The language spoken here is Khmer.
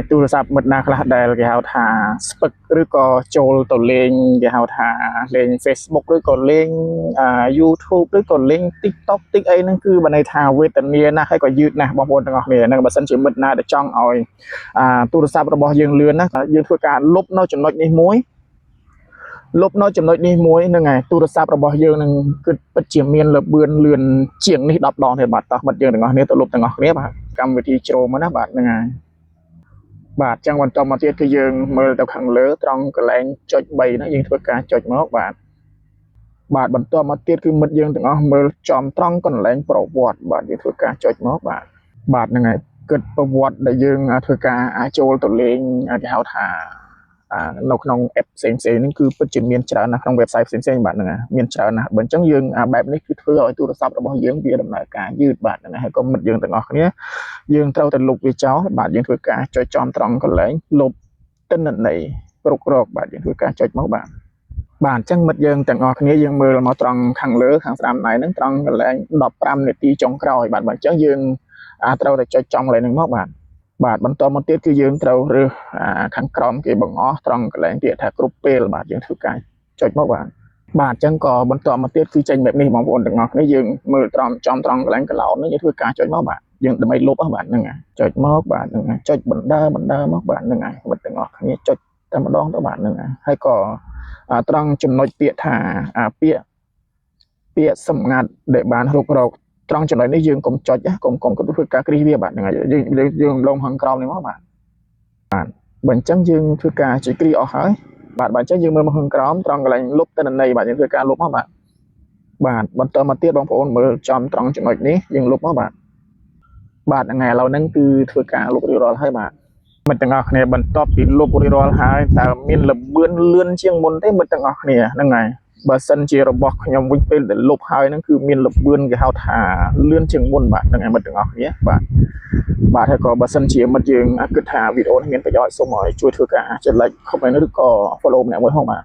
ទូរស័ព្ទមិត្តណាខ្លះដែលគេហៅថាស្ពឹកឬក៏ចូលទៅលេងគេហៅថាលេង Facebook ឬក៏លេងYouTube ឬក៏លេង TikTok តិចអីហ្នឹងគឺបានន័យថាវេទនាណាស់ហើយក៏យឺតណាស់បងប្អូនទាំងអស់គ្នាហ្នឹងបើសិនជាមិត្តណាដែលចង់ឲ្យទូរស័ព្ទរបស់យើងលឿនណាយើងធ្វើការលុបនៅចំណុចនេះមួយហ្នឹងហើយទូរស័ព្ទរបស់យើងនឹងគឺពិតជាមានលបឿនលឿនជាងនេះ10 ដងទៀតបាទតោះមិត្តយើងទាំងអស់គ្នាទៅលុបទាំងអស់គ្នាបាទកម្មវិធីជ្រោមណាបាទហ្នឹងហើយបាទចឹងបន្តមកទៀតគឺយើងមើលទៅខាងលើត្រង់កន្លែងចុច3ហ្នឹងយើងធ្វើការចុចមកបាទបន្តមកទៀតគឺមិត្តយើងទាំងអស់មើលចំត្រង់កន្លែងប្រវត្តិបាទយើងធ្វើការចុចមកបាទហ្នឹងហើយគិតប្រវត្តិដែលយើងធ្វើការចូលទៅលេងគេហៅថានៅក្នុង app ផ្សេងៗហ្នឹងគឺពិតជាមានច្រើនណាស់ក្នុង website ផ្សេងៗបាទហ្នឹងហើយមានច្រើនណាស់បើអញ្ចឹងយើងបែបនេះគឺធ្វើឲ្យទូរស័ព្ទរបស់យើងវាដំណើរការយឺតបាទហ្នឹងហើយហើយក៏មិត្តយើងទាំងអស់គ្នាយើងត្រូវតែលុបវាចោលបាទយើងធ្វើការចុចចំត្រង់កន្លែងលុបទិន្នន័យគ្រប់គ្រងបាទយើងធ្វើការចុចមកបាទអញ្ចឹងមិត្តយើងទាំងអស់គ្នាយើងមើលមកត្រង់ខាងលើខាងស្ដាំដៃហ្នឹងត្រង់កន្លែង15នាទីចុងក្រោយបាទបើអញ្ចឹងយើងត្រូវតែចុចចំកន្លែងហ្នឹងមកបាទបន្តមកទៀតគឺយើងត្រូវរើសខាងក្រោមគេបង្អស់ត្រង់កន្លែងពាក្យថាគ្រប់ពេលបាទយើងធ្វើការចុចមកបាទអញ្ចឹងក៏បន្តមកទៀតគឺចេញបែបនេះបងប្អូនទាំងអស់គ្នាយើងមើលត្រង់ចំត្រង់កន្លែងកន្លោននេះយើងធ្វើការចុចមកបាទយើងដើម្បីលុបបាទហ្នឹងហើយចុចមកបាទហ្នឹងហើយចុចបណ្ដើមកបាទហ្នឹងហើយមិត្តទាំងអស់គ្នាចុចតែម្ដងទៅបាទហ្នឹងហើយក៏ត្រង់ចំណុចពាក្យថាពាក្យសម្ងាត់ដែលបានរុករកត្រង់ចំណុចនេះយើងកុំចុចកុំធ្វើការគ្រីសវាបាទហ្នឹងហើយយើងលងខាងក្រោមនេះមកបាទបើអញ្ចឹងយើងធ្វើការចុចគ្រីសអស់ហើយបាទបើអញ្ចឹងយើងមើលមកខាងក្រោមត្រង់កន្លែងលុបទិន្នន័យបាទយើងធ្វើការលុបមកបាទបន្តមកទៀតបងប្អូនមើលចំត្រង់ចំណុចនេះយើងលុបមកបាទហ្នឹងហើយឥឡូវហ្នឹងគឺធ្វើការលុបរៀបរាល់ហើយបាទមិត្តទាំងអស់គ្នាបន្ទាប់ពីលុបរៀបរាល់ហើយតើមានលបឿនលឿនជាងមុនទេមិត្តទាំងអស់គ្នាហ្នឹងហើយបើសិនជារបស់ខ្ញុំវិញពេលដែលលុបហើយហ្នឹងគឺមានលបឿនគេហៅថាលឿនជាងមុនបាទហ្នឹងហើយមិត្តទាំងអស់គ្នាបាទហើយក៏បើសិនជាមិត្តយើងគិតថាវីដេអូនេះមានប្រយោជន៍សូមឲ្យជួយធ្វើការចុច like comment ឬក៏ follow ម្នាក់មួយផងបាទ